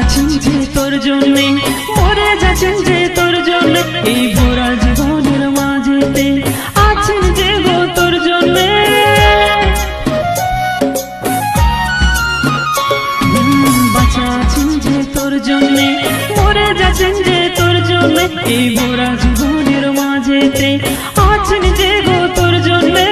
আছেন যে তোর জন্যে, মরে যাচ্ছেন যে তোর জন্যে, এই ভরা জীবনের মাঝেতে আছেন যে গো তোর জন্যে। বাঁচা আছেন যে তোর জন্যে, মরে যাচ্ছেন যে তোর জন্যে, এই ভরা জীবনের মাঝেতে আছেন যে গো তোর জন্যে।